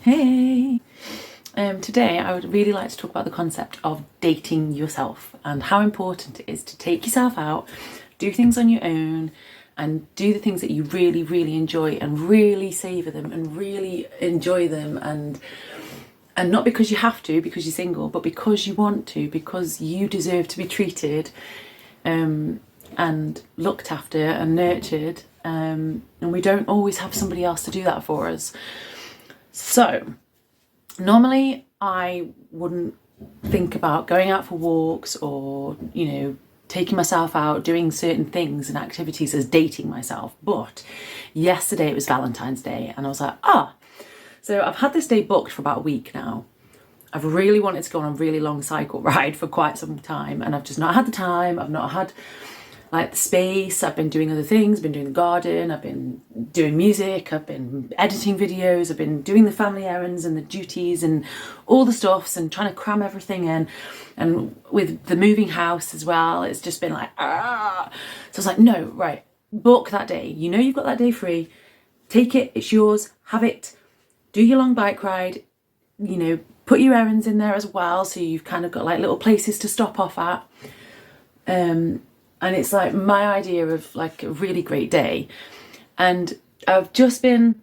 Hey! Today I would really like to talk about the concept of dating yourself and how important it is to take yourself out, do things on your own, and do the things that you really, really enjoy and really savour them and really enjoy them, and not because you have to, because you're single, but because you want to, because you deserve to be treated and looked after and nurtured, and we don't always have somebody else to do that for us. So normally I wouldn't think about going out for walks or, taking myself out, doing certain things and activities as dating myself. But yesterday it was Valentine's Day and I was like, so I've had this day booked for about a week now. I've really wanted to go on a really long cycle ride for quite some time and I've just not had the time. I've not had the space. I've been doing other things, been doing the garden, I've been doing music, I've been editing videos, I've been doing the family errands and the duties and all the stuffs and trying to cram everything in. And with the moving house as well, it's just been like, So I was like, no, right, book that day. You've got that day free. Take it, it's yours, have it. Do your long bike ride, put your errands in there as well. So you've kind of got little places to stop off at. And it's my idea of a really great day. And I've just been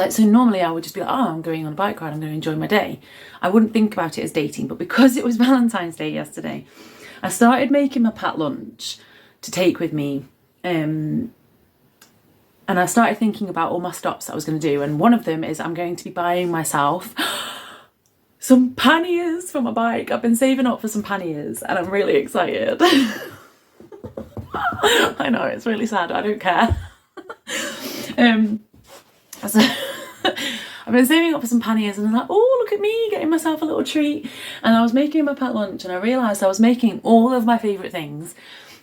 so normally I would just be I'm going on a bike ride, I'm going to enjoy my day. I wouldn't think about it as dating, but because it was Valentine's Day yesterday, I started making my packed lunch to take with me. And I started thinking about all my stops that I was going to do. And one of them is I'm going to be buying myself some panniers for my bike. I've been saving up for some panniers and I'm really excited. I know, it's really sad, I don't care. So I've been saving up for some panniers and I'm like, oh, look at me getting myself a little treat. And I was making my packed lunch and I realised I was making all of my favourite things.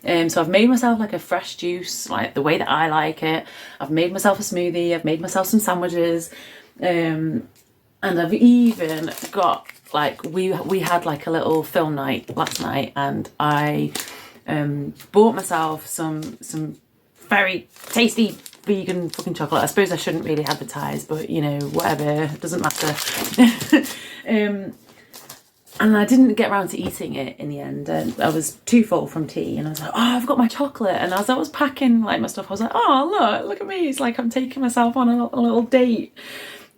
So I've made myself a fresh juice, the way that I like it. I've made myself a smoothie, I've made myself some sandwiches. And I've even got we had a little film night last night and I bought myself some very tasty vegan fucking chocolate. I suppose I shouldn't really advertise, but whatever, it doesn't matter. And I didn't get around to eating it in the end. I was too full from tea and I was like, I've got my chocolate. And as I was packing my stuff, I was like, look at me. It's I'm taking myself on a little date.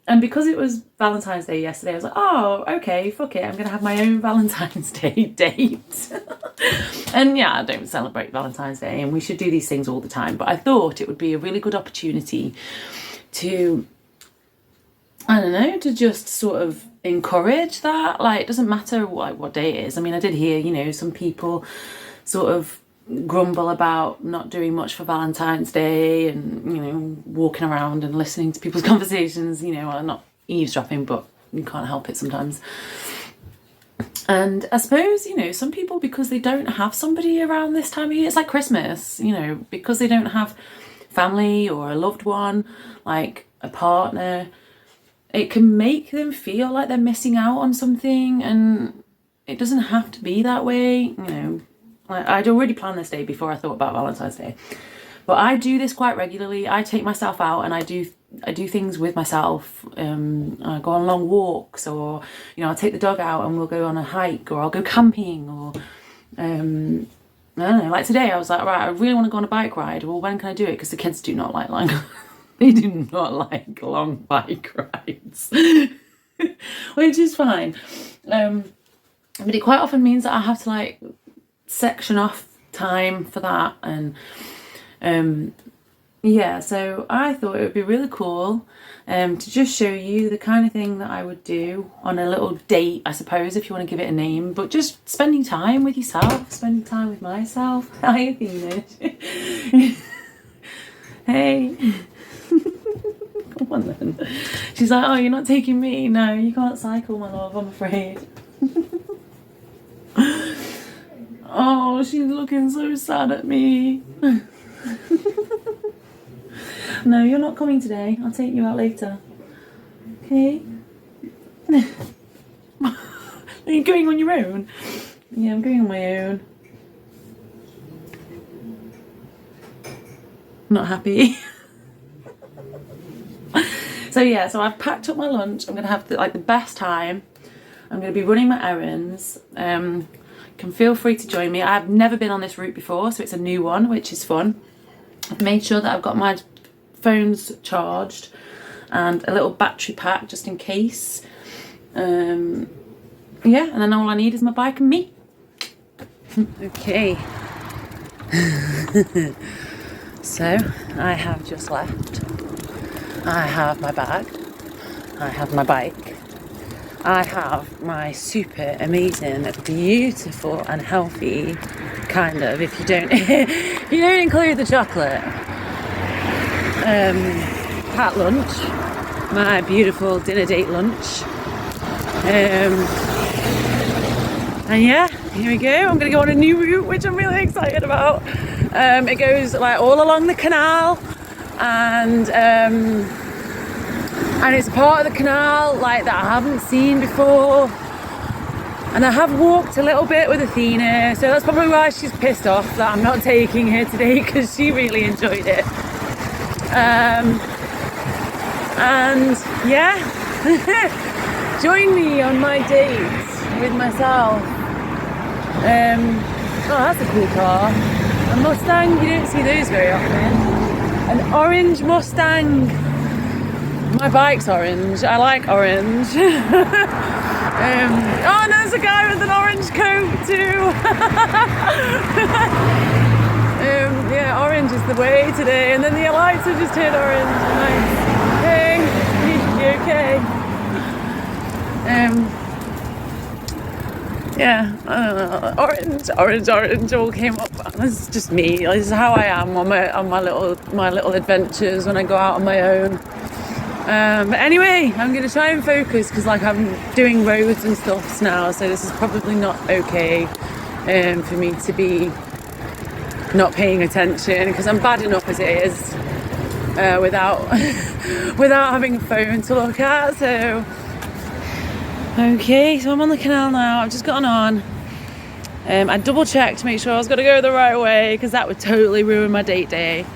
And because it was Valentine's Day yesterday, I was like, okay, fuck it. I'm going to have my own Valentine's Day date. And yeah, I don't celebrate Valentine's Day and we should do these things all the time. But I thought it would be a really good opportunity to, to just sort of encourage that. It doesn't matter what day it is. I mean, I did hear, some people sort of grumble about not doing much for Valentine's Day and walking around and listening to people's conversations, I'm not eavesdropping, but you can't help it sometimes. And I suppose some people, because they don't have somebody around this time of year, it's like Christmas, because they don't have family or a loved one, a partner, it can make them feel like they're missing out on something. And it doesn't have to be that way. I'd already planned this day before I thought about Valentine's Day, but I do this quite regularly. I take myself out and I do things with myself. I go on long walks, or I'll take the dog out and we'll go on a hike, or I'll go camping, or I don't know. Today I was like, right, I really want to go on a bike ride. Well, when can I do it? Because the kids do not like long they do not like long bike rides, which is fine. But it quite often means that I have to section off time for that. And so I thought it would be really cool to just show you the kind of thing that I would do on a little date, I suppose, if you want to give it a name, but just spending time with yourself, spending time with myself. Hi, Athena. Hey. Come on then. She's like, you're not taking me? No, you can't cycle, my love, I'm afraid. Oh, she's looking so sad at me. No, you're not coming today. I'll take you out later. Okay? Are you going on your own? Yeah, I'm going on my own. Not happy. So yeah, so I've packed up my lunch. I'm gonna have the best time. I'm gonna be running my errands. Can feel free to join me. I've never been on this route before, so it's a new one, which is fun. I've made sure that I've got my phones charged and a little battery pack just in case. Yeah, and then all I need is my bike and me. Okay. So I have just left. I have my bag. I have my bike. I have my super amazing, beautiful and healthy, kind of, if you don't if you don't include the chocolate, packed lunch, my beautiful dinner date lunch. And yeah, here we go. I'm gonna go on a new route, which I'm really excited about. It goes like all along the canal, and it's a part of the canal like that I haven't seen before. And I have walked a little bit with Athena, so that's probably why she's pissed off that I'm not taking her today, because she really enjoyed it. And yeah, join me on my date with myself. Oh, that's a cool car. A Mustang, you don't see those very often. An orange Mustang. My bike's orange. I like orange. Oh, and there's a guy with an orange coat too. Yeah, orange is the way today. And then the lights have just turned orange. Nice. Hey, you okay? Yeah, I don't know. Orange all came up. This is just me. This is how I am on my little adventures when I go out on my own. But anyway, I'm going to try and focus, because like I'm doing roads and stuff now, so this is probably not okay for me to be not paying attention, because I'm bad enough as it is without having a phone to look at. So okay, so I'm on the canal now. I've just gotten on. I double checked to make sure I was going to go the right way, because that would totally ruin my date day.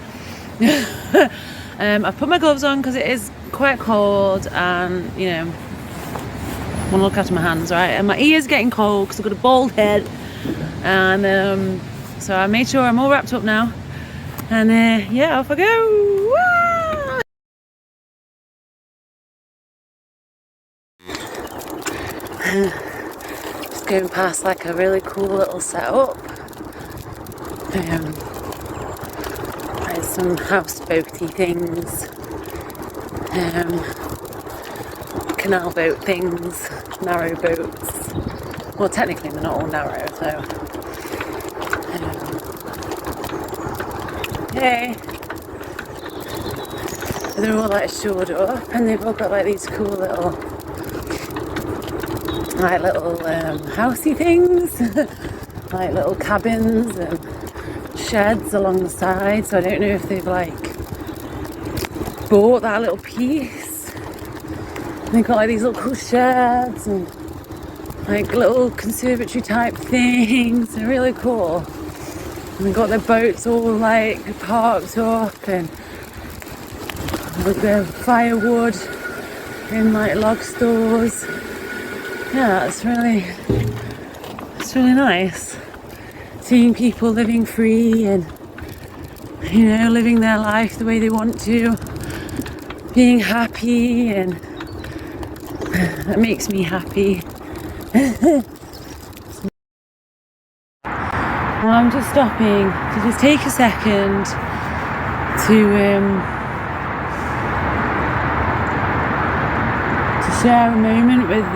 I've put my gloves on because it is quite cold, and you know, I want to look after my hands, right? And my ears getting cold because I've got a bald head, and so I made sure I'm all wrapped up now, and yeah, off I go. Just going past like a really cool little setup. There's some houseboaty things, canal boat things, narrow boats. Well, technically they're not all narrow, so hey. They're all like shored up, and they've all got like these cool little housey things, like little cabins and sheds along the side. So I don't know if they've like bought that little piece. They've got like these little cool sheds and like little conservatory type things. They're really cool. And they've got their boats all like parked up, and with their firewood in like log stores. Yeah, it's really nice seeing people living free and, you know, living their life the way they want to, being happy, and that makes me happy. I'm just stopping to just take a second to share a moment with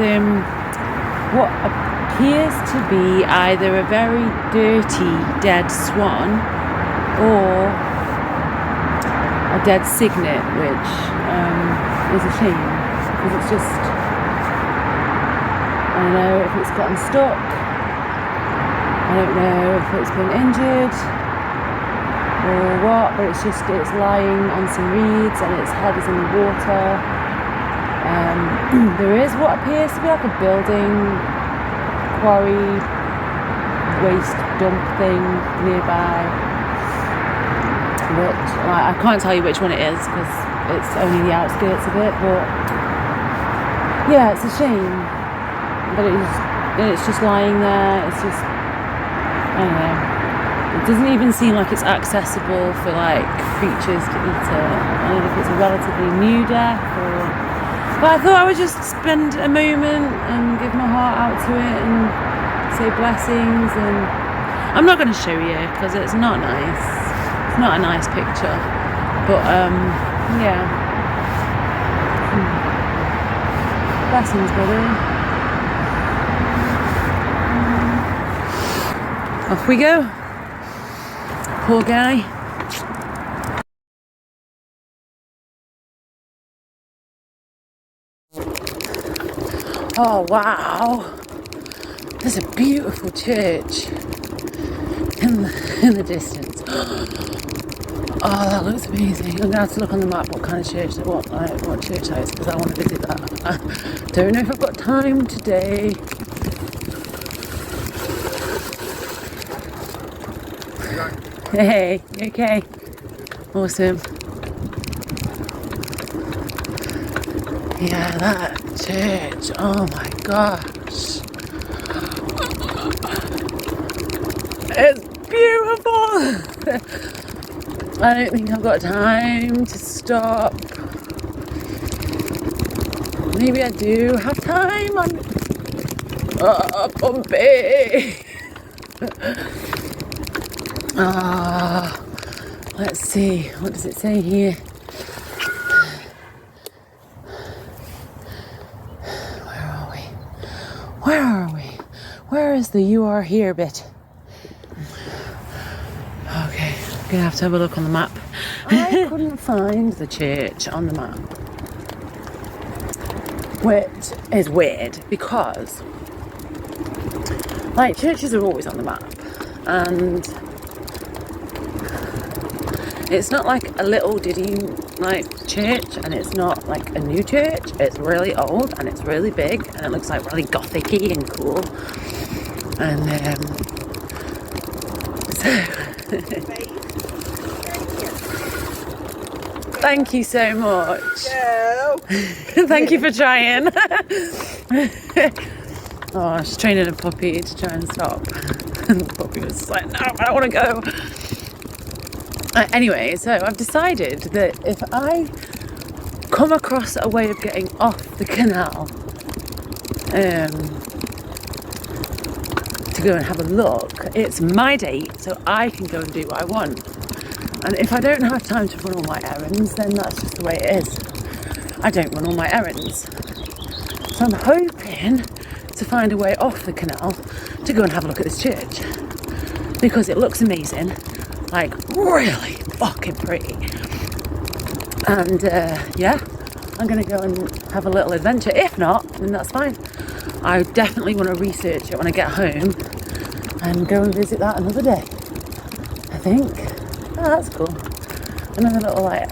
what appears to be either a very dirty dead swan or a dead cygnet, which is a shame, because it's just, I don't know if it's gotten stuck, I don't know if it's been injured or what, but it's lying on some reeds and its head is in the water. There is what appears to be like a building quarry waste dump thing nearby, which I can't tell you which one it is because it's only the outskirts of it, but yeah, it's a shame. But it's just lying there. It's just, I don't know. It doesn't even seem like it's accessible for like creatures to eat it. I don't know if it's a relatively new death or. But I thought I would just spend a moment and give my heart out to it and say blessings. And I'm not going to show you because it's not nice. It's not a nice picture. But yeah. Blessings, buddy. Off we go. Poor guy. Oh wow. There's a beautiful church in the distance. Oh, that looks amazing. I'm gonna have to look on the map what kind of church, what church that is, because I want to visit that. I don't know if I've got time today. Hey, okay. Awesome. Yeah, that church. Oh my gosh. It's beautiful. I don't think I've got time to stop. Maybe I do have time. I'm bumpy. Let's see. What does it say here? Where are we? Where is the you are here bit? Okay, I'm gonna have to have a look on the map. I couldn't find the church on the map, which is weird because like churches are always on the map, and it's not like a little ditty like church, and it's not like a new church. It's really old and it's really big and it looks like really gothic-y and cool. And thank you so much. No. Thank you for trying. Oh, she's training a puppy to try and stop. And the puppy was just like, no, I don't want to go. Anyway, so I've decided that if I come across a way of getting off the canal to go and have a look, it's my date, so I can go and do what I want. And if I don't have time to run all my errands, then that's just the way it is. I don't run all my errands. So I'm hoping to find a way off the canal to go and have a look at this church, because it looks amazing, like really fucking pretty. And yeah, I'm gonna go and have a little adventure. If not, then that's fine. I definitely want to research it when I get home and go and visit that another day, I think. Oh, that's cool. Another little like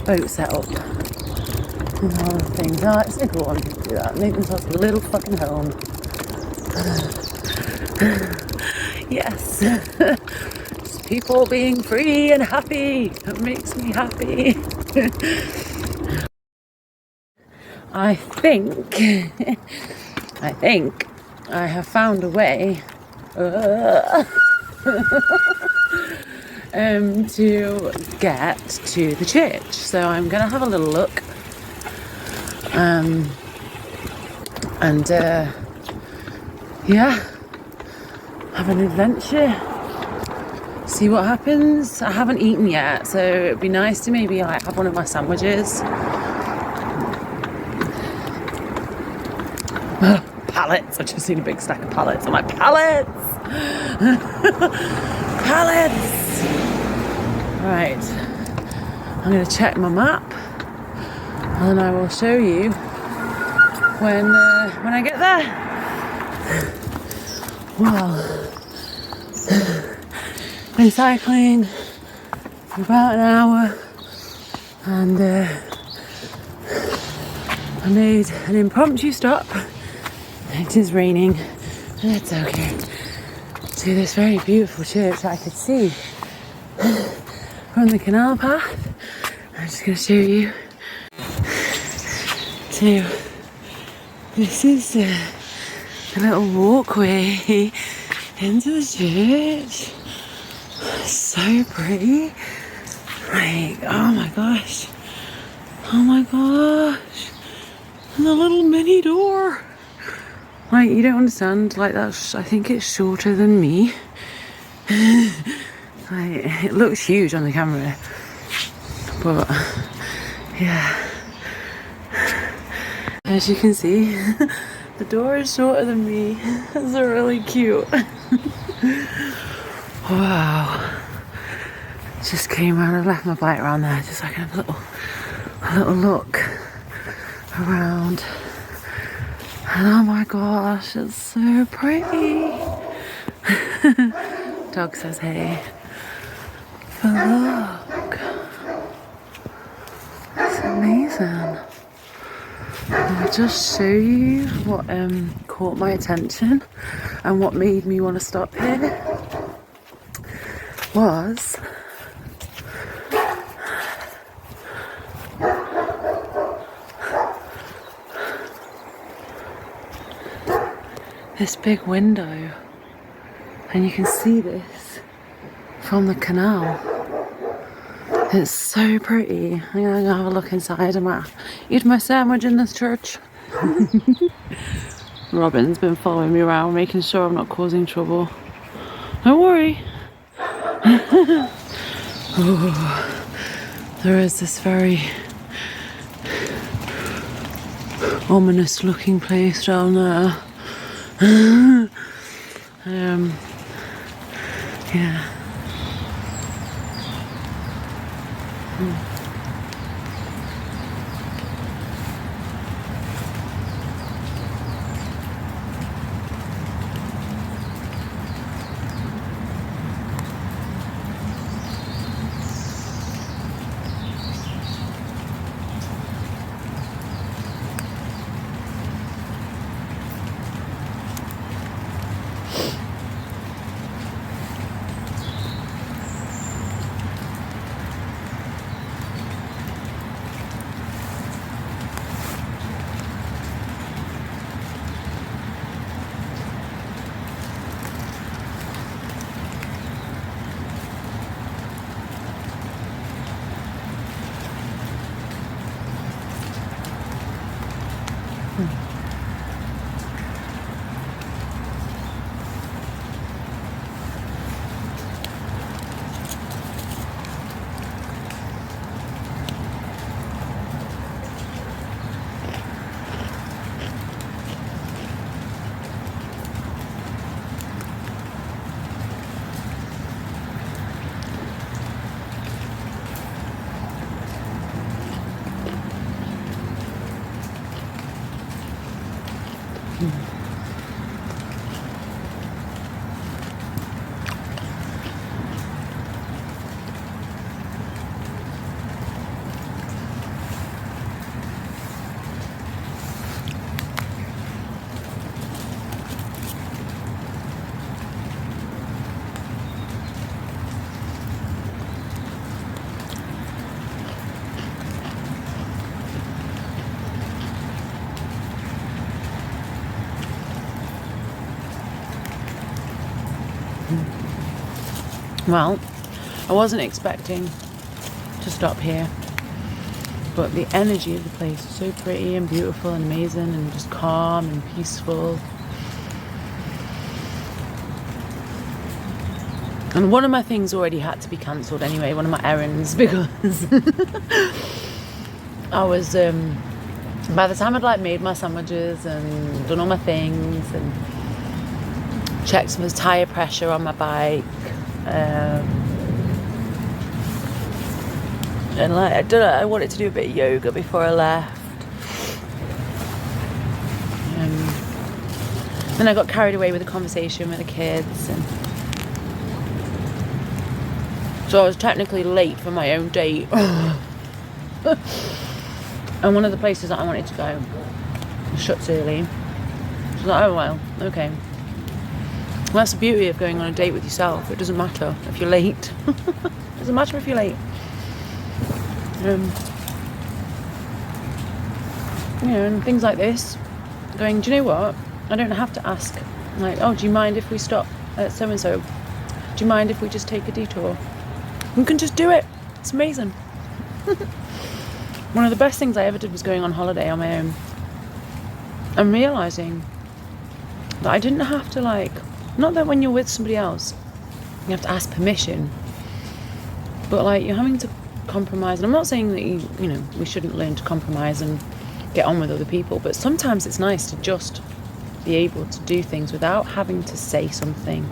boat set up and all the things. Oh, it's so cool when people do that. Make themselves a little fucking home. Yes. Just people being free and happy. That makes me happy. I think I have found a way to get to the church. So I'm going to have a little look and yeah, have an adventure, see what happens. I haven't eaten yet, so it'd be nice to maybe like have one of my sandwiches. Pallets. I've just seen a big stack of pallets. I'm like, pallets! Pallets! Right. I'm going to check my map and I will show you when I get there. Well, been cycling for about an hour and I made an impromptu stop. It is raining, and it's okay. To this very beautiful church that I could see from the canal path. I just going to show you. So, this is a little walkway into the church. So pretty. Like, oh my gosh. Oh my gosh. And the little mini door. Like, you don't understand. Like, that's, I think it's shorter than me. Like, it looks huge on the camera. But, yeah. As you can see, the door is shorter than me. It's really cute. Wow. Just came around and left my bike around there, just like a little look around. And oh my gosh, it's so pretty. Dog says hey. But look. It's amazing. I'll just show you what caught my attention and what made me want to stop here was this big window, and you can see this from the canal. It's so pretty. I'm gonna have a look inside. I might eat my sandwich in this church. Robin's been following me around, making sure I'm not causing trouble. Don't worry. Oh, there is this very ominous looking place down there. Yeah. Well, I wasn't expecting to stop here, but the energy of the place is so pretty and beautiful and amazing and just calm and peaceful. And one of my things already had to be cancelled anyway, one of my errands, because I was, by the time I'd like made my sandwiches and done all my things and checked some tyre pressure on my bike, and like I wanted to do a bit of yoga before I left. Then I got carried away with a conversation with the kids, and so I was technically late for my own date. And one of the places that I wanted to go shuts early. So I was like, oh well, okay. Well, that's the beauty of going on a date with yourself. It doesn't matter if you're late. It doesn't matter if you're late. You know, and things like this, going, do you know what? I don't have to ask, like, oh, do you mind if we stop at so-and-so? Do you mind if we just take a detour? You can just do it. It's amazing. One of the best things I ever did was going on holiday on my own and realising that I didn't have to, like, not that when you're with somebody else you have to ask permission, but like you're having to compromise. And I'm not saying that you know, we shouldn't learn to compromise and get on with other people, but sometimes it's nice to just be able to do things without having to say something,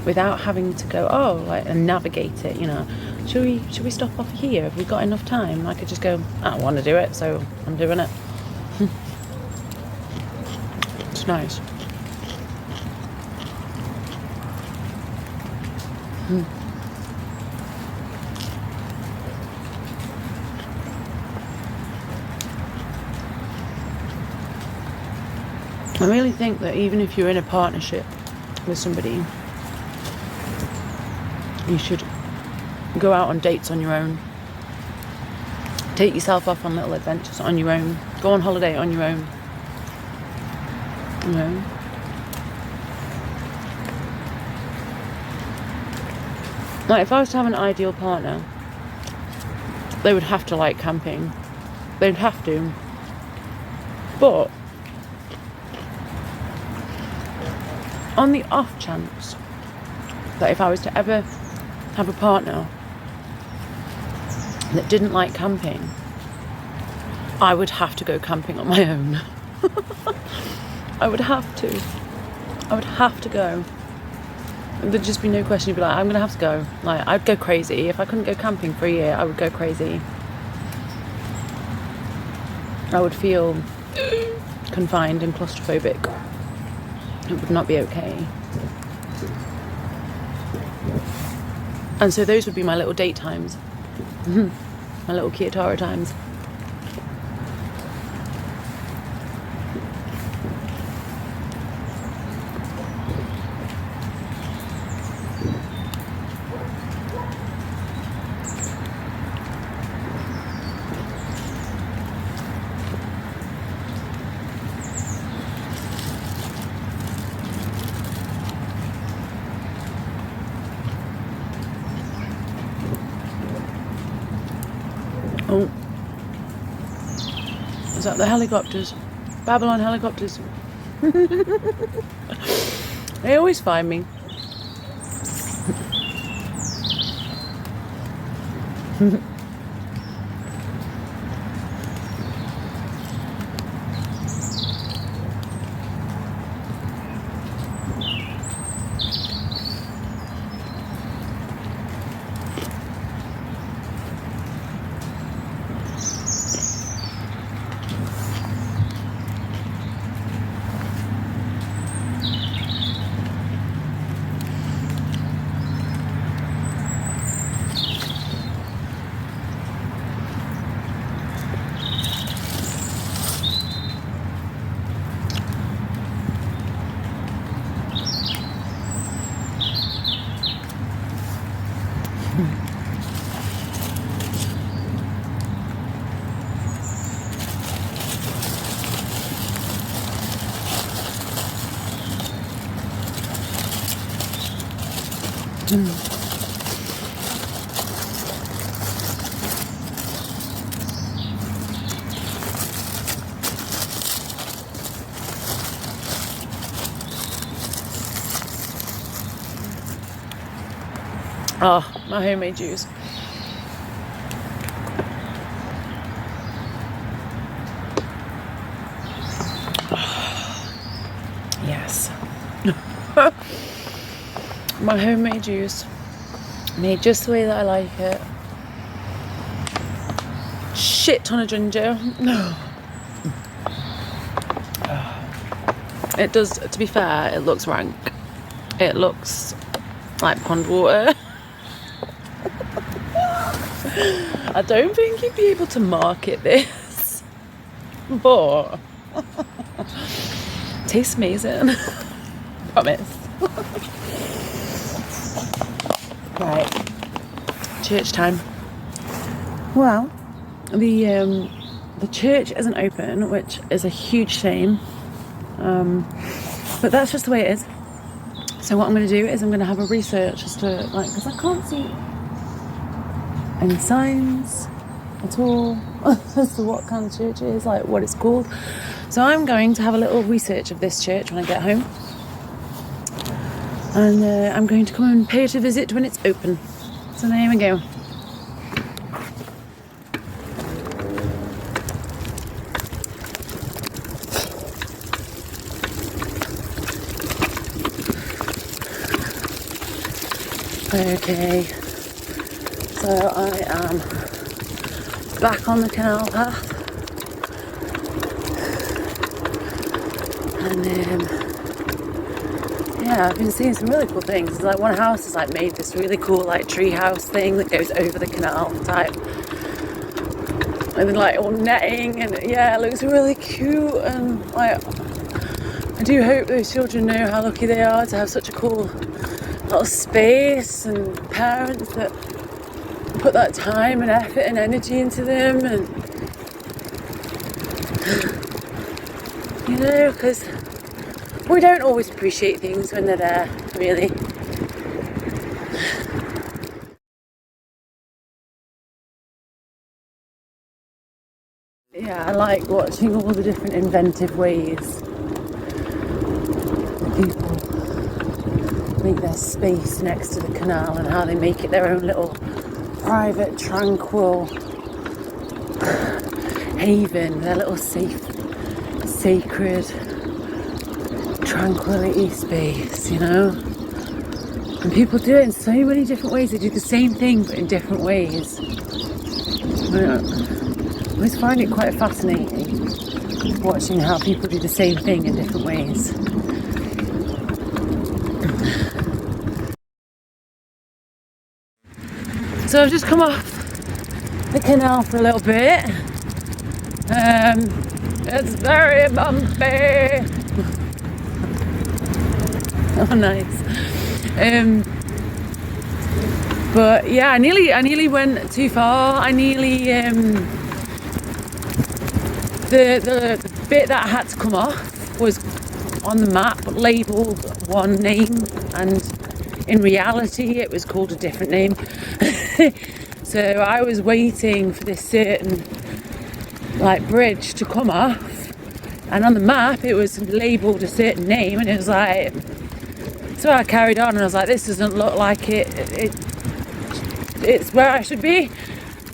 without having to go, oh, like, and navigate it, you know. Should we stop off here? Have we got enough time? I could just go, I don't want to do it, so I'm doing it. It's nice. I really think that even if you're in a partnership with somebody, you should go out on dates on your own. Take yourself off on little adventures on your own. Go on holiday on your own. You know? Like, if I was to have an ideal partner, they would have to like camping. They'd have to. But on the off chance that if I was to ever have a partner that didn't like camping, I would have to go camping on my own. I would have to. I would have to go. There'd just be no question. You'd be like, I'm gonna have to go. Like, I'd go crazy. If I couldn't go camping for a year, I would go crazy. I would feel confined and claustrophobic. It would not be okay. And so those would be my little date times. My little Kiyotara times. Oh, is that the helicopters? Babylon helicopters. They always find me. Oh, my homemade juice. Yes. My homemade juice. Made just the way that I like it. Shit ton of ginger. It does, to be fair, it looks rank. It looks like pond water. I don't think you'd be able to market this, but it tastes amazing. Promise. Right, church time. Well, the church isn't open, which is a huge shame. But that's just the way it is. So what I'm going to do is I'm going to have a research as to, like, because I can't see any signs at all as to what kind of church it is, like what it's called. So I'm going to have a little research of this church when I get home. And I'm going to come and pay it a visit when it's open. So there we go. Okay, so I am back on the canal path, and yeah, I've been seeing some really cool things. It's like one house has like made this really cool like tree house thing that goes over the canal type, and then like all netting, and yeah, it looks really cute. And like, I do hope those children know how lucky they are to have such a cool little space and parents that put that time and effort and energy into them, and you know, because we don't always appreciate things when they're there, really. Yeah, I like watching all the different inventive ways that people make their space next to the canal and how they make it their own little private, tranquil haven, their little safe, sacred tranquility space, you know. And people do it in so many different ways. They do the same thing but in different ways. I always find it quite fascinating watching how people do the same thing in different ways. So I've just come off the canal for a little bit. It's very bumpy. Oh, nice. But yeah, I nearly went too far. I nearly the bit that I had to come off was on the map labelled one name, and in reality it was called a different name. So I was waiting for this certain like bridge to come off, and on the map it was labelled a certain name, and it was like, so I carried on and I was like, this doesn't look like it's where I should be.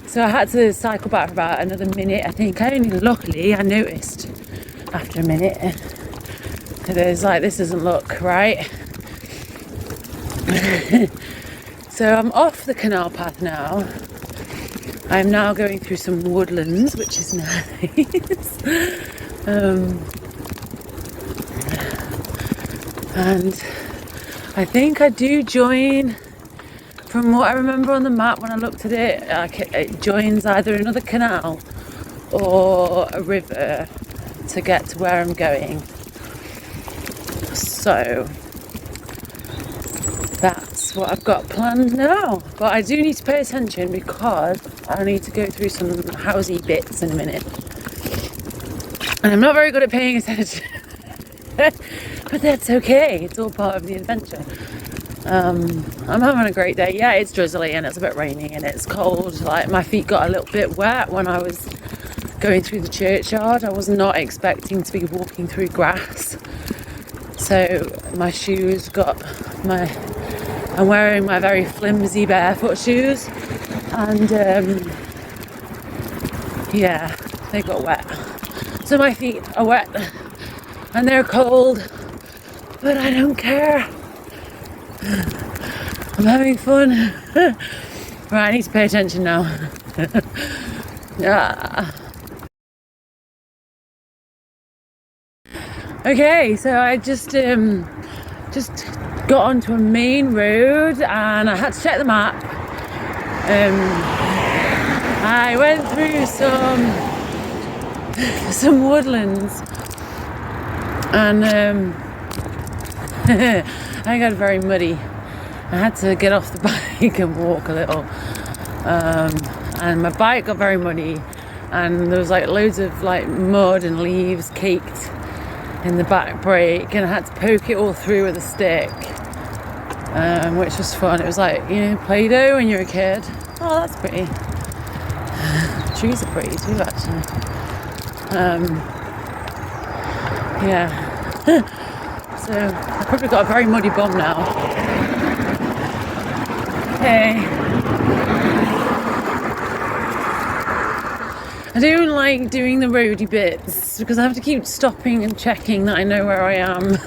So I had to cycle back for about another minute, I think. Luckily I noticed after a minute that it was like, this doesn't look right. So I'm off the canal path now. I'm now going through some woodlands, which is nice. And I think I do join, from what I remember on the map when I looked at it, it joins either another canal or a river to get to where I'm going. So that's what I've got planned now. But I do need to pay attention because I need to go through some housey bits in a minute. And I'm not very good at paying attention. But that's okay, it's all part of the adventure. I'm having a great day. Yeah, it's drizzly and it's a bit rainy and it's cold. Like, my feet got a little bit wet when I was going through the churchyard. I was not expecting to be walking through grass. So my shoes I'm wearing my very flimsy barefoot shoes, and yeah, they got wet. So my feet are wet and they're cold, but I don't care. I'm having fun. Right, I need to pay attention now. Yeah. Okay, so I just got onto a main road and I had to check the map. I went through some woodlands, and I got very muddy. I had to get off the bike and walk a little, and my bike got very muddy, and there was like loads of like mud and leaves caked in the back brake, and I had to poke it all through with a stick, which was fun. It was like, you know, Play-Doh when you're a kid. Oh, that's pretty. Trees are pretty too, actually. Yeah. So I've probably got a very muddy bum now. Hey. I don't like doing the roady bits because I have to keep stopping and checking that I know where I am.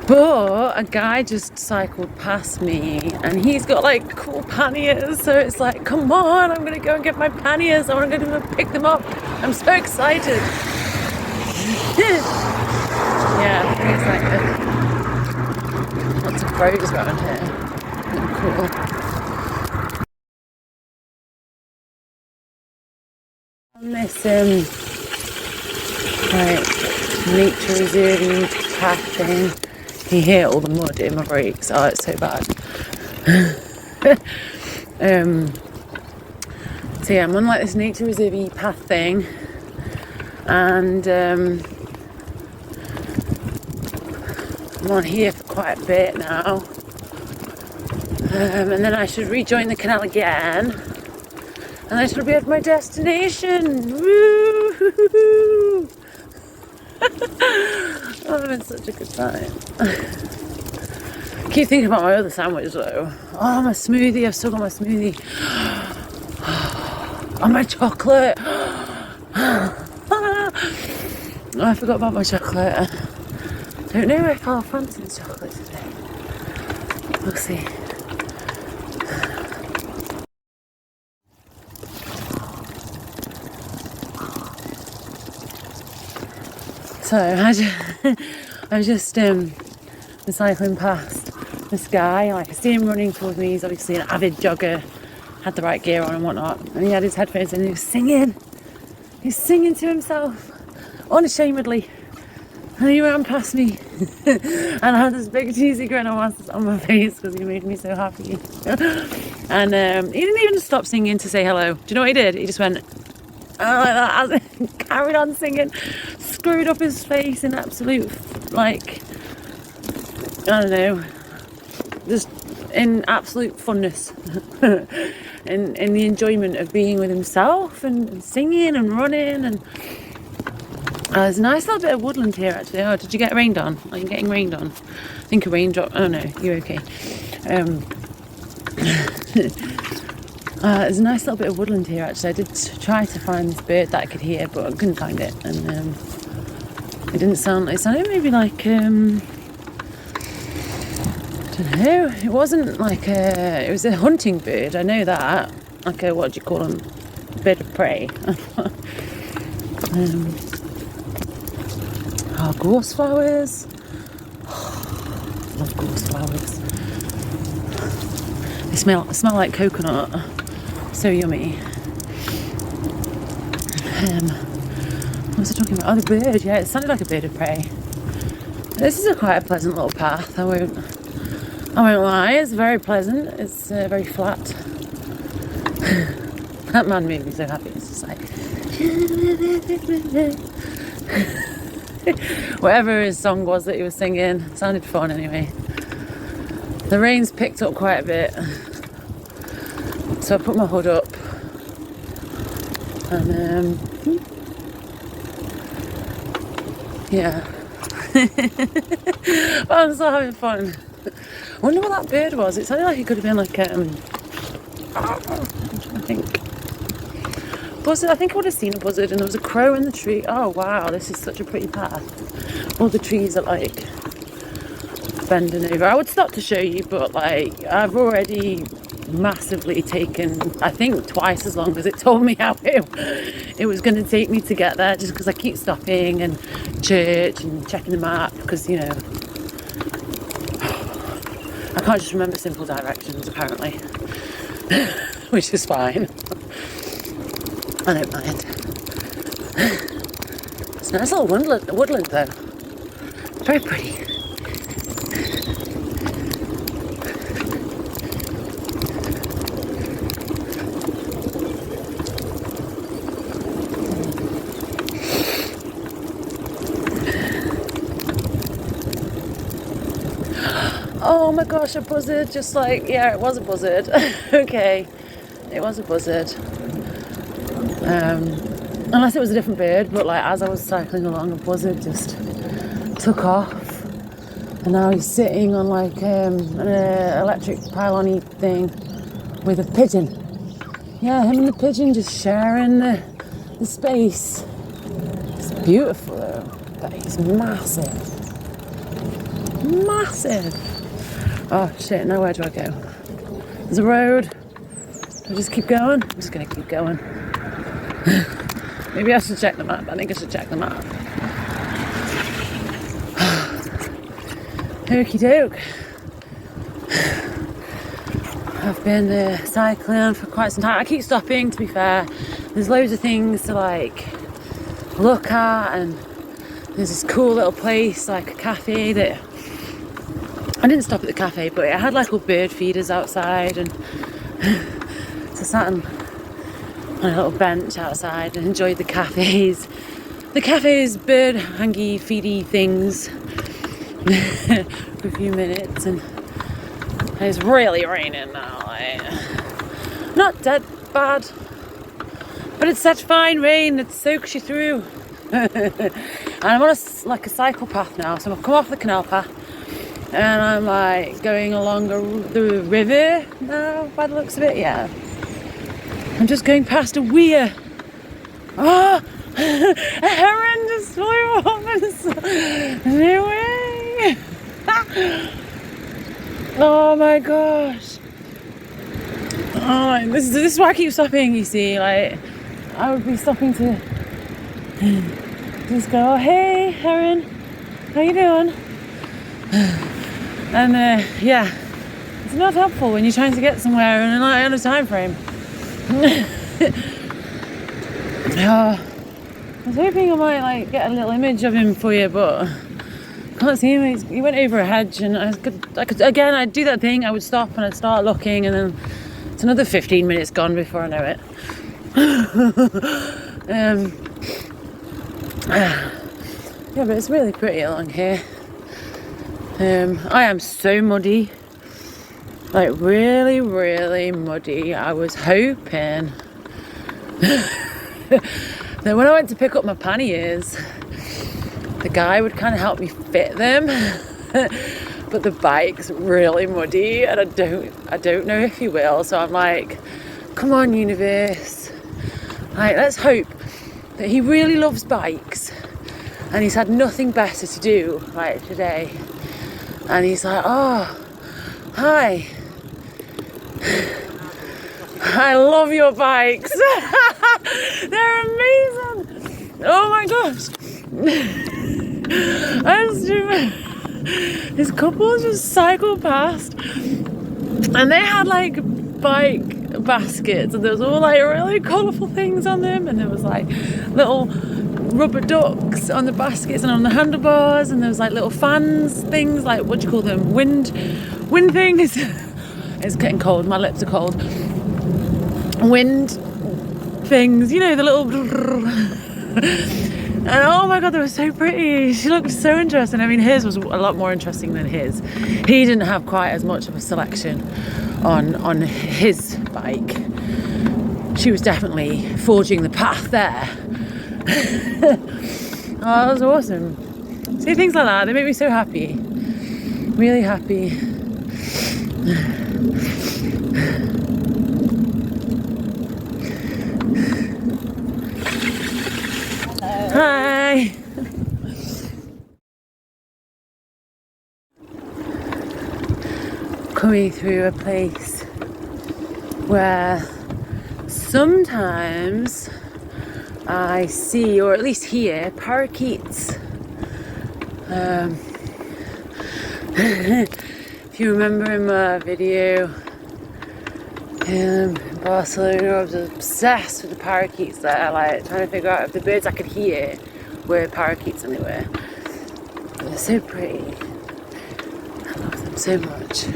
But a guy just cycled past me and he's got like cool panniers, so it's like, come on, I'm gonna go and get my panniers. I want to go pick them up. I'm so excited. Yeah, it's like lots of roads around here. Cool. On this like nature reserve path thing, you hear all the mud in my brakes. Oh, it's so bad. So yeah, I'm on like this nature reserve path thing, and I'm on here for quite a bit now, and then I should rejoin the canal again, and I shall be at my destination. Woo! Oh, I'm having such a good time. I keep thinking about my other sandwich though. Oh, my smoothie. I've still got my smoothie. Oh, my chocolate. Oh, I forgot about my chocolate. Don't know if I'll fancy the chocolate today. We'll see. So I was just cycling past this guy. Like, I see him running towards me. He's obviously an avid jogger, had the right gear on and whatnot, and he had his headphones in and he was singing. He's singing to himself unashamedly, and he ran past me and I had this big cheesy grin on my face because he made me so happy. And he didn't even stop singing to say hello. Do you know what he did? He just went like that, as it carried on singing, screwed up his face in absolute, like, I don't know, just in absolute funness, in the enjoyment of being with himself and singing and running. And there's a nice little bit of woodland here actually. Oh, did you get rained on? Are you getting rained on? I think a raindrop. Oh no, you're okay. There's a nice little bit of woodland here actually. I did try to find this bird that I could hear, but I couldn't find it, and it didn't sound. It sounded maybe like I don't know. It wasn't like it was a hunting bird. I know that. Like a, what do you call them? Bird of prey. Oh, gorse flowers. Love gorse flowers. They smell like coconut. So yummy. What was I talking about? Oh, the bird. Yeah, it sounded like a bird of prey. This is quite a pleasant little path. I won't lie. It's very pleasant. It's very flat. That man made me so happy. It's just like whatever his song was that he was singing, sounded fun anyway. The rain's picked up quite a bit, so I put my hood up, and yeah. But I'm still having fun. I wonder what that bird was. It sounded like it could have been like I'm trying to think. Buzzard. I think I would have seen a buzzard, and there was a crow in the tree. Oh wow, this is such a pretty path. All the trees are like bending over. I would stop to show you, but like I've already massively taken, I think, twice as long as it told me how it was going to take me to get there, just because I keep stopping and church and checking the map, because you know I can't just remember simple directions apparently. Which is fine. I don't mind. It's a nice little woodland though. Very pretty. my gosh, a buzzard, just like, yeah, it was a buzzard. Okay, it was a buzzard. Unless it was a different bird, but like as I was cycling along, a buzzard just took off. And now he's sitting on like an electric pylon-y thing with a pigeon. Yeah, him and the pigeon just sharing the space. It's beautiful though, but he's massive. Massive. Oh shit, now where do I go? There's a road. Do I just keep going? I'm just gonna keep going. Maybe I should check the map. I think I should check the map. Okie doke. I've been cycling for quite some time. I keep stopping, to be fair. There's loads of things to like look at, and there's this cool little place, like a cafe that I didn't stop at the cafe, but it had like little bird feeders outside, and so I sat on a little bench outside and enjoyed the cafe's bird hangy feedy things for a few minutes, and it's really raining now, like, not dead bad, but it's such fine rain that soaks you through. And I'm on a cycle path now, so I've come off the canal path and I'm like going along the river now by the looks of it. Yeah, I'm just going past a weir. Oh, a heron just flew off and no way. Oh my gosh. Oh, this is why I keep stopping, you see. Like, I would be stopping to just go, oh, hey heron, how you doing? And yeah, it's not helpful when you're trying to get somewhere and on a time frame. I was hoping I might like get a little image of him for you, but I can't see him. He went over a hedge, and I could again. I'd do that thing. I would stop and I'd start looking, and then it's another 15 minutes gone before I know it. Yeah, but it's really pretty along here. I am so muddy, like really, really muddy. I was hoping that when I went to pick up my panniers, the guy would kind of help me fit them. But the bike's really muddy, and I don't know if he will. So I'm like, come on, universe. Like, let's hope that he really loves bikes, and he's had nothing better to do like today. And he's like, oh, hi. I love your bikes. They're amazing. Oh my gosh. This couple just cycled past, and they had like bike baskets, and there was all like really colourful things on them, and there was like little rubber ducks on the baskets and on the handlebars, and there was like little fans things, like, what do you call them, wind things. It's getting cold, my lips are cold. Wind things, you know, the little and oh my god, they were so pretty. She looked so interesting. I mean, hers was a lot more interesting than his. He didn't have quite as much of a selection on his bike. She was definitely forging the path there. Oh, that was awesome. See, things like that, they make me so happy. Really happy. Hi. Coming through a place where sometimes I see, or at least hear, parakeets. If you remember in my video in Barcelona, I was obsessed with the parakeets there, like trying to figure out if the birds I could hear were parakeets anywhere. They're so pretty. I love them so much.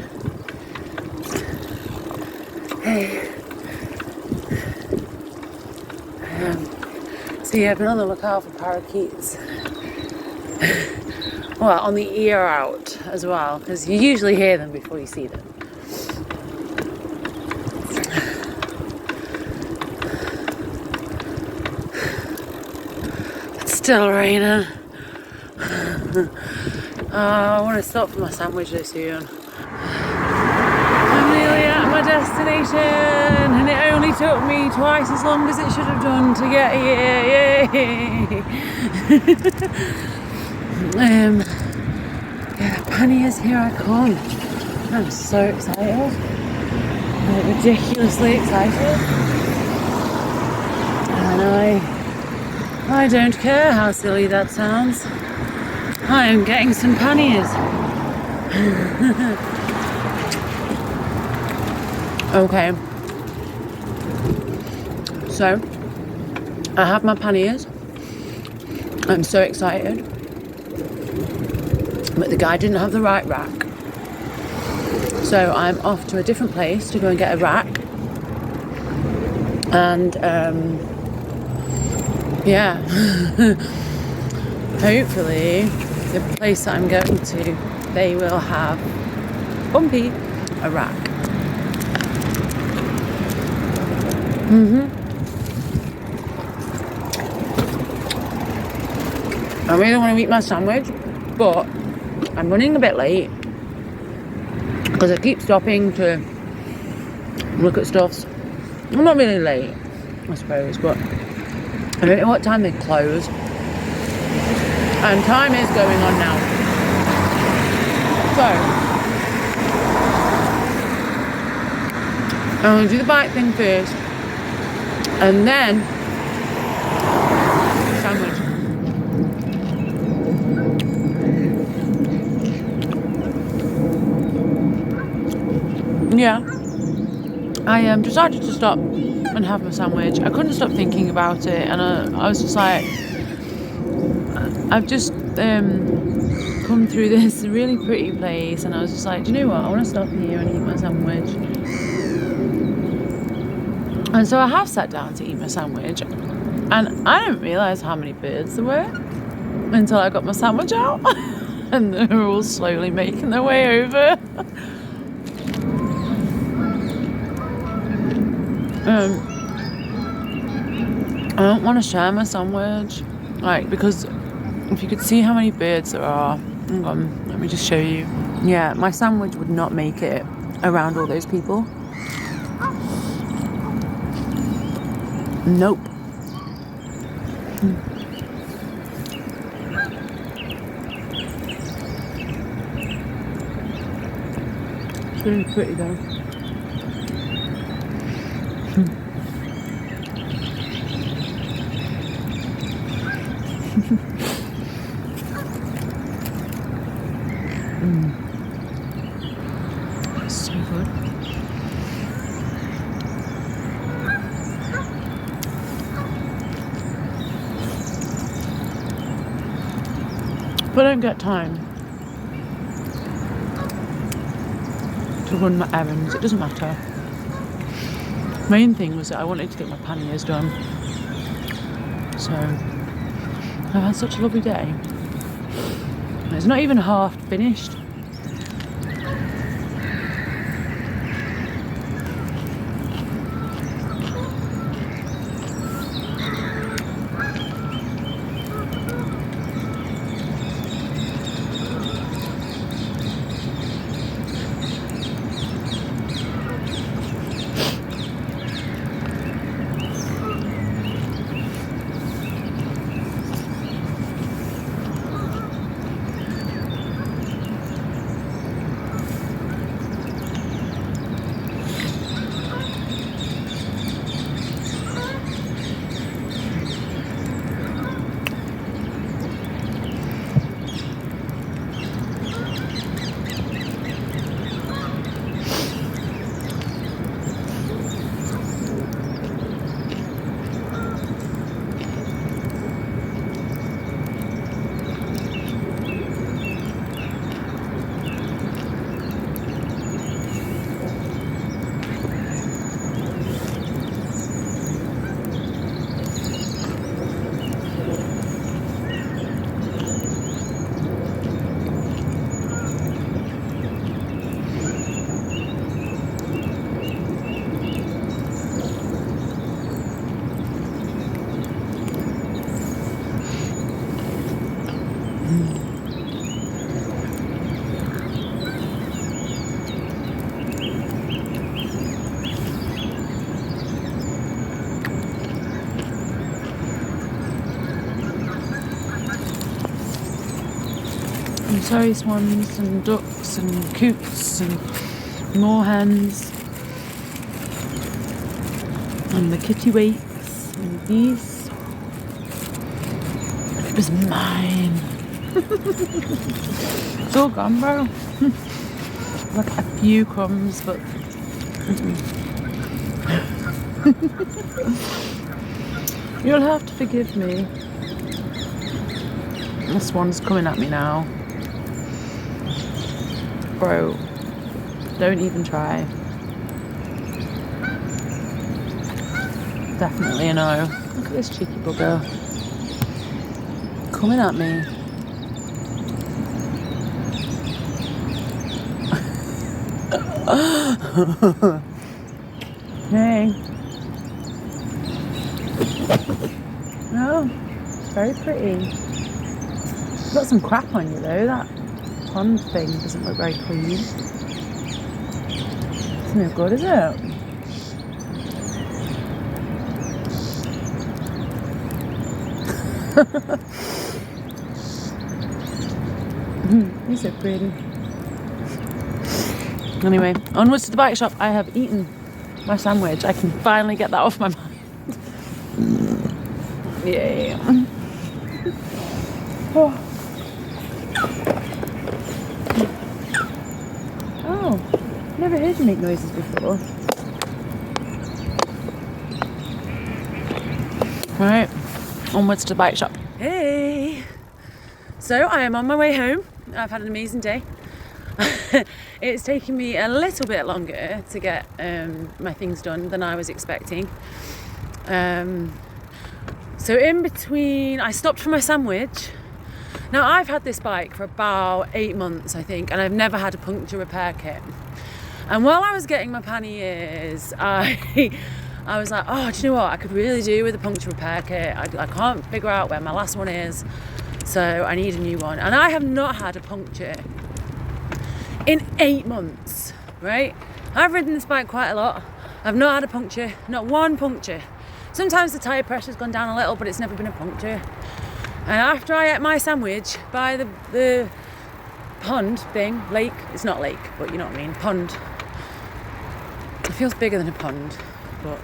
Hey. So yeah, I've been on the lookout for parakeets well, on the ear out as well, because you usually hear them before you see them. It's still raining. I want to stop for my sandwich so soon. I'm nearly at my destination, and it only took me twice as long as it should have done to get here. Yay! Yeah, panniers, here I come. I'm so excited. I'm ridiculously excited. And I don't care how silly that sounds. I am getting some panniers. Okay. So, I have my panniers. I'm so excited. But the guy didn't have the right rack. So I'm off to a different place to go and get a rack. And yeah. Hopefully the place that I'm going to, they will have Bumpy a rack. I really want to eat my sandwich, but I'm running a bit late because I keep stopping to look at stuff. I'm not really late, I suppose, but I don't know what time they close. And time is going on now. So I'm going to do the bike thing first, and then sandwich. Yeah, I decided to stop and have my sandwich. I couldn't stop thinking about it, and I was just like, I've just come through this really pretty place, and I was just like, do you know what? I want to stop here and eat my sandwich. And so I have sat down to eat my sandwich, and I didn't realise how many birds there were until I got my sandwich out, and they were all slowly making their way over. I don't want to share my sandwich, like, because if you could see how many birds there are, hang on, let me just show you. Yeah, my sandwich would not make it around all those people. Nope. It's really pretty though. So good. If I don't get time to run my errands, it doesn't matter. Main thing was that I wanted to get my panniers done. So I've had such a lovely day. It's not even half finished. And sorry swans and ducks and coots and moorhens and the kittiwakes and geese. It was mine. It's all gone, bro. Like a few crumbs, but you'll have to forgive me. This one's coming at me now. Bro, don't even try. Definitely a no. Look at this cheeky bugger. Coming at me. Hey. No, it's very pretty. Got some crap on you though. That pond thing doesn't look very clean. It's no good, is it? You're so pretty. Anyway, onwards to the bike shop. I have eaten my sandwich. I can finally get that off my mind. Yay. Oh. Never heard you make noises before. Right, onwards to the bike shop. Hey! So I am on my way home. I've had an amazing day. It's taken me a little bit longer to get my things done than I was expecting. So in between, I stopped for my sandwich. Now I've had this bike for about 8 months, I think, and I've never had a puncture repair kit. And while I was getting my panniers, I was like, oh, do you know what? I could really do with a puncture repair kit. I can't figure out where my last one is, so I need a new one. And I have not had a puncture in 8 months, right? I've ridden this bike quite a lot. I've not had a puncture, not one puncture. Sometimes the tyre pressure's gone down a little, but it's never been a puncture. And after I ate my sandwich by the pond thing, lake, it's not lake, but you know what I mean, pond. It feels bigger than a pond, but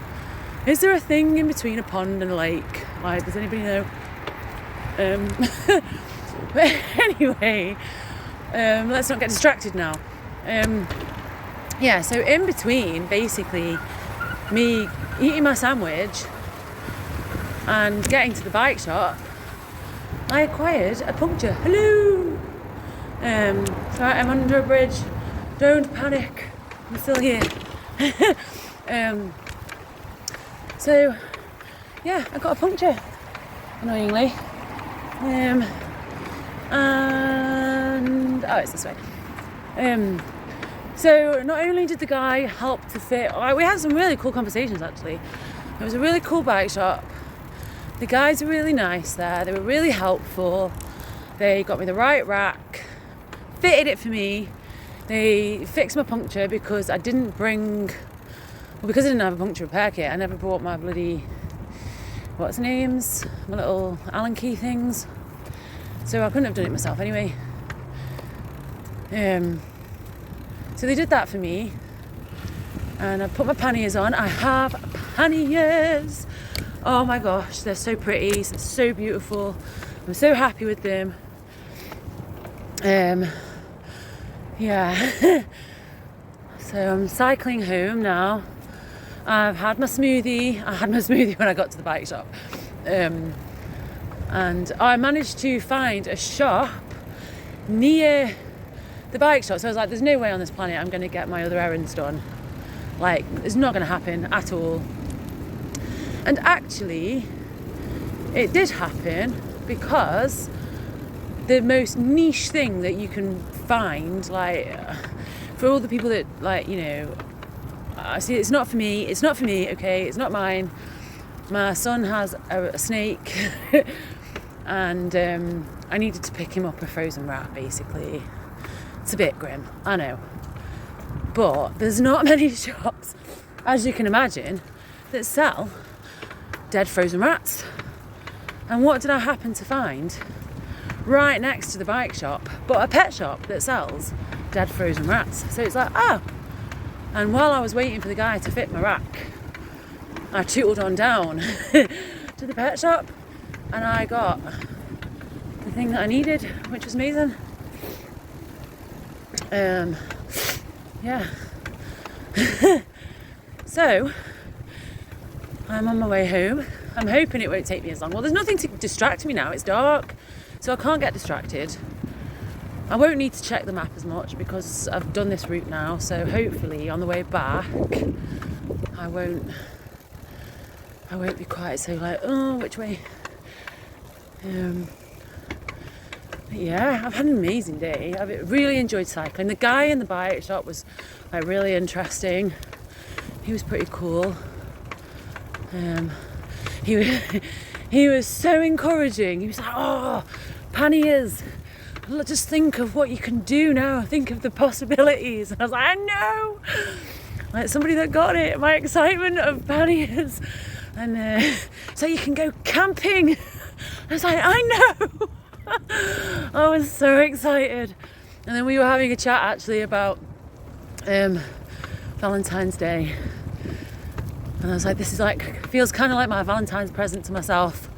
is there a thing in between a pond and a lake? Like, does anybody know? But anyway, let's not get distracted now. Yeah, so in between, basically, me eating my sandwich and getting to the bike shop, I acquired a puncture. Hello! So I'm under a bridge. Don't panic. I'm still here. So, yeah, I got a puncture, annoyingly. And oh, it's this way. So not only did the guy help to fit, we had some really cool conversations actually. It was a really cool bike shop. The guys were really nice there. They were really helpful. They got me the right rack, fitted it for me. They fixed my puncture because I didn't have a puncture repair kit. I never brought my bloody, what's the names? My little Allen key things. So I couldn't have done it myself anyway. So they did that for me. And I put my panniers on. I have panniers. Oh my gosh, they're so pretty, they're so beautiful. I'm so happy with them. Yeah. So I'm cycling home now. I've had my smoothie. I had my smoothie when I got to the bike shop. And I managed to find a shop near the bike shop. So I was like, there's no way on this planet I'm going to get my other errands done. Like, it's not going to happen at all. And actually, it did happen because the most niche thing that you can find, like, for all the people that, like, you know, see, it's not for me, okay, it's not mine. My son has a snake and I needed to pick him up a frozen rat, basically. It's a bit grim, I know, but there's not many shops, as you can imagine, that sell dead frozen rats. And what did I happen to find right next to the bike shop but a pet shop that sells dead frozen rats? So it's like, oh. And while I was waiting for the guy to fit my rack, I tootled on down to the pet shop and I got the thing that I needed, which was amazing. Yeah. So I'm on my way home. I'm hoping it won't take me as long. Well, there's nothing to distract me now. It's dark, so I can't get distracted. I won't need to check the map as much because I've done this route now, so hopefully on the way back I won't be quite so like, oh, which way? Yeah, I've had an amazing day. I've really enjoyed cycling. The guy in the bike shop was like really interesting. He was pretty cool. He was so encouraging. He was like, oh, panniers, just think of what you can do now. Think of the possibilities. And I was like, I know. Like somebody that got it, my excitement of panniers. And so you can go camping. I was like, I know. I was so excited. And then we were having a chat actually about Valentine's Day. And I was like, this is like, feels kind of like my Valentine's present to myself.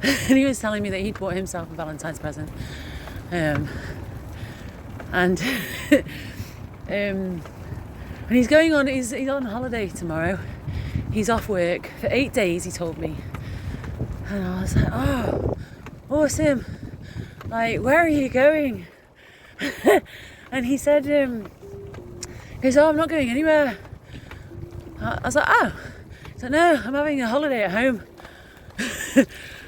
And he was telling me that he'd bought himself a Valentine's present. And he's going on, he's on holiday tomorrow. He's off work for 8 days, he told me. And I was like, oh, awesome. Like, where are you going? And he said, he goes, oh, I'm not going anywhere. I was like, oh. He's like, no, I'm having a holiday at home. I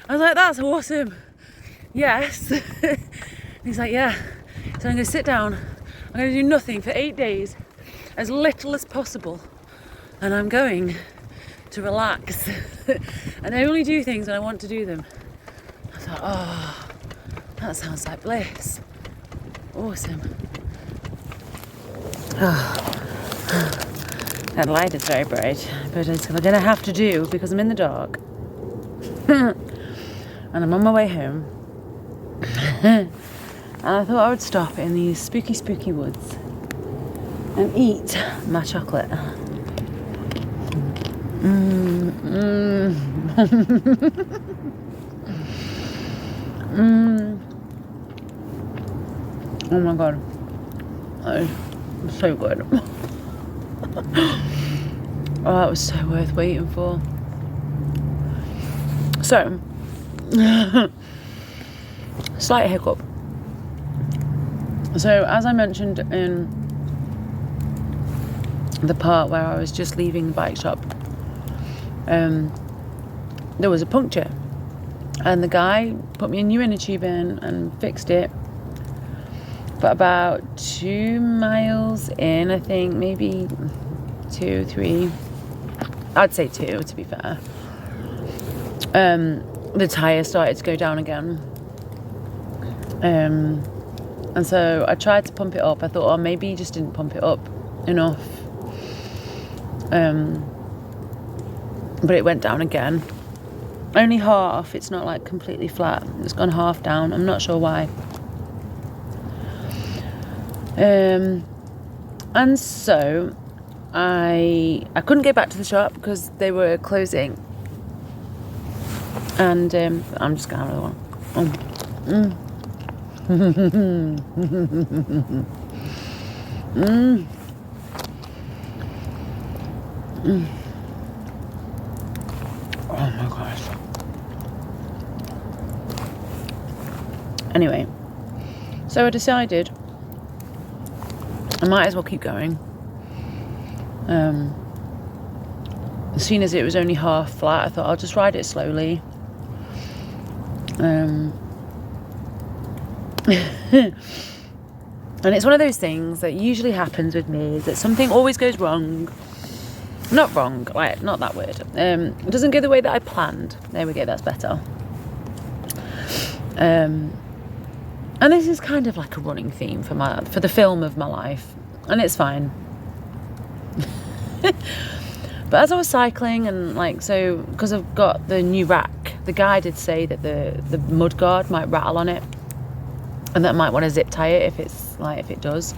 was like, that's awesome. Yes. He's like, yeah. So I'm going to sit down. I'm going to do nothing for 8 days, as little as possible. And I'm going to relax and only do things when I want to do them. I thought, oh, that sounds like bliss. Awesome. Oh. That light is very bright, but it's what I'm going to have to do because I'm in the dark. And I'm on my way home. And I thought I would stop in these spooky, spooky woods and eat my chocolate. Oh my god. That is so good. Oh, that was so worth waiting for. So, slight hiccup. So, as I mentioned in the part where I was just leaving the bike shop, there was a puncture, and the guy put me a new inner tube in and fixed it. But about 2 miles in, I think, maybe 2, 3, I'd say 2 to be fair, the tyre started to go down again. And so I tried to pump it up. I thought, oh, maybe you just didn't pump it up enough. But it went down again. Only half. It's not like completely flat. It's gone half down. I'm not sure why. And so I couldn't get back to the shop because they were closing. And I'm just going to have another one. Oh my gosh. Anyway, so I decided I might as well keep going. Seeing as it was only half flat, I thought I'll just ride it slowly. And it's one of those things that usually happens with me, is that something always goes wrong. Not wrong, like, not that word. It doesn't go the way that I planned. There we go, that's better. And this is kind of like a running theme for the film of my life, and it's fine. But as I was cycling, and like, so because I've got the new rack, the guy did say that the mud guard might rattle on it, and that I might want to zip tie it if it does,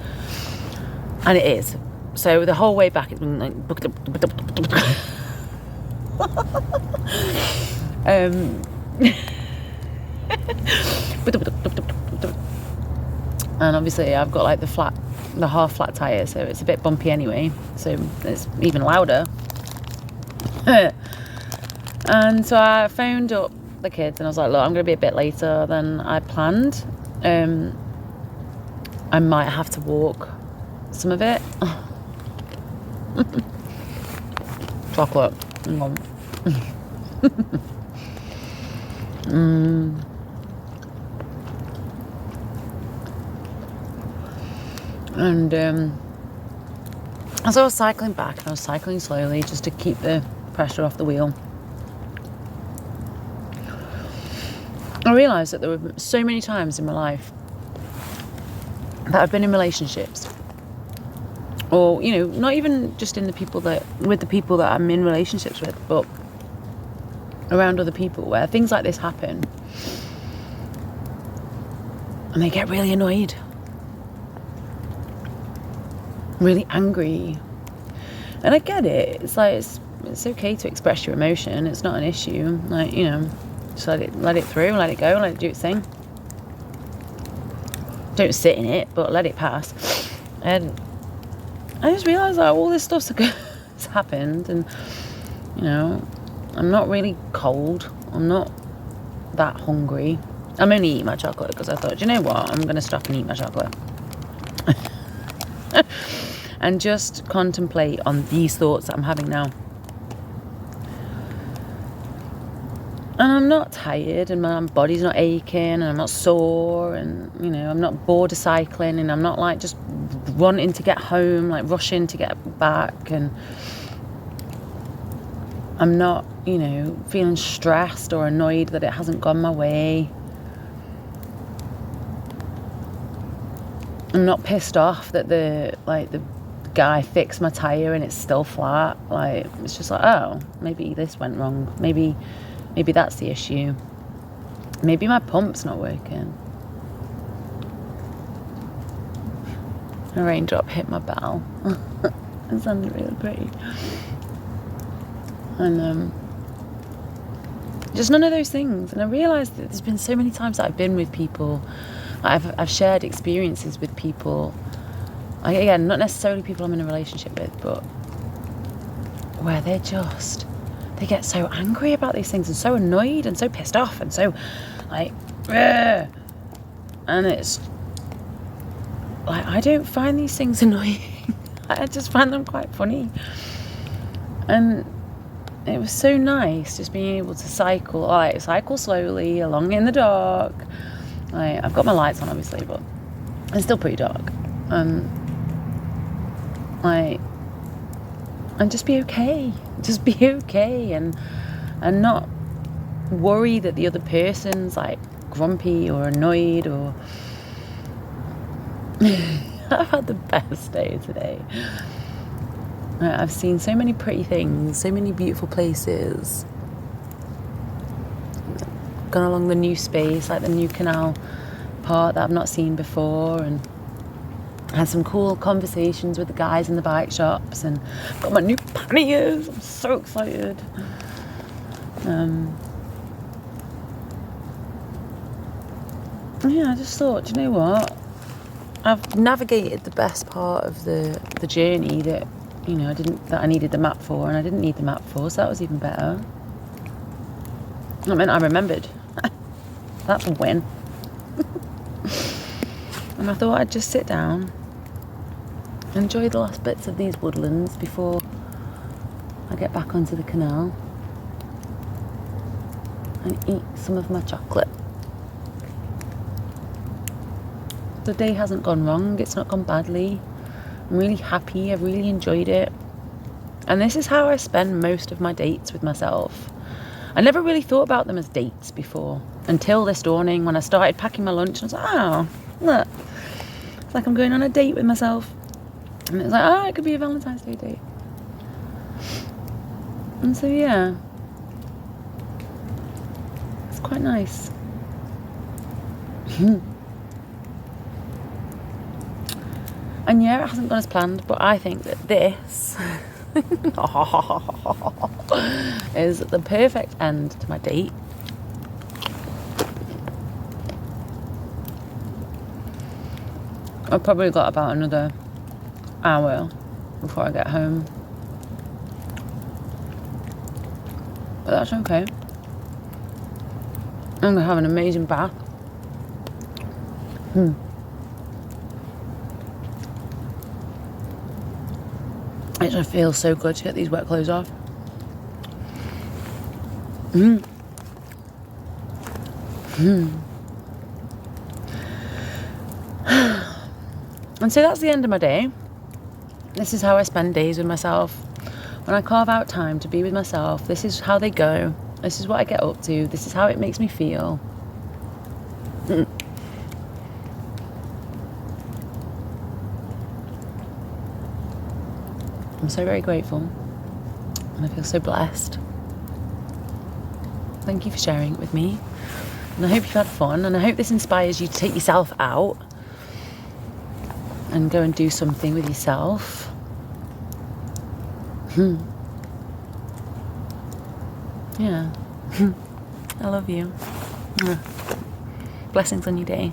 and it is. So the whole way back it's been like and obviously I've got like the half flat tire, so it's a bit bumpy anyway, so it's even louder. And so I phoned up the kids and I was like, look, I'm going to be a bit later than I planned. I might have to walk some of it. Chocolate. Hang on. And as I was cycling back, and I was cycling slowly just to keep the pressure off the wheel, I realised that there were so many times in my life that I've been in relationships, or, you know, not even just with the people that I'm in relationships with, but around other people, where things like this happen and they get really annoyed, really angry. And I get it. It's like it's okay to express your emotion. It's not an issue. Like, you know, just let it through, let it go, let it do its thing. Don't sit in it, but let it pass. And I just realised that all this stuff's happened, and, you know, I'm not really cold. I'm not that hungry. I'm only eating my chocolate because I thought, you know what, I'm going to stop and eat my chocolate. And just contemplate on these thoughts that I'm having now. And I'm not tired, and my body's not aching, and I'm not sore, and, you know, I'm not bored of cycling, and I'm not like just wanting to get home, like rushing to get back, and I'm not, you know, feeling stressed or annoyed that it hasn't gone my way. I'm not pissed off that the guy fixed my tyre and it's still flat. Like, it's just like, oh, maybe this went wrong. Maybe that's the issue. Maybe my pump's not working. A raindrop hit my bell. It sounded really pretty. And just none of those things. And I realised that there's been so many times that I've been with people, I've shared experiences with people, again, not necessarily people I'm in a relationship with, but where they get so angry about these things, and so annoyed and so pissed off and so like, ugh. And it's like, I don't find these things annoying. I just find them quite funny. And it was so nice just being able to cycle slowly along in the dark. I've got my lights on, obviously, but it's still pretty dark. And just be okay. Just be okay, and not worry that the other person's like grumpy or annoyed or. I've had the best day today. I've seen so many pretty things, so many beautiful places. Gone along the new space, like the new canal part that I've not seen before, and had some cool conversations with the guys in the bike shops, and got my new panniers. I'm so excited. Yeah, I just thought, you know what? I've navigated the best part of the journey that, you know, that I needed the map for, and I didn't need the map for, so that was even better. I mean, I remembered. That's a win. And I thought I'd just sit down, enjoy the last bits of these woodlands before I get back onto the canal, and eat some of my chocolate. The day hasn't gone wrong, it's not gone badly. I'm really happy, I've really enjoyed it. And this is how I spend most of my dates with myself. I never really thought about them as dates before, until this morning when I started packing my lunch. And I was like, oh, look, it's like I'm going on a date with myself. And it was like, oh, it could be a Valentine's Day date. And so, yeah, it's quite nice. And yeah, it hasn't gone as planned, but I think that this is the perfect end to my date. I've probably got about another hour before I get home, but that's okay. I'm gonna have an amazing bath. It just feels so good to get these wet clothes off. And so that's the end of my day. This is how I spend days with myself. When I carve out time to be with myself, this is how they go. This is what I get up to. This is how it makes me feel. I'm so very grateful, and I feel so blessed. Thank you for sharing it with me, and I hope you've had fun, and I hope this inspires you to take yourself out and go and do something with yourself. Yeah. I love you. Blessings on your day.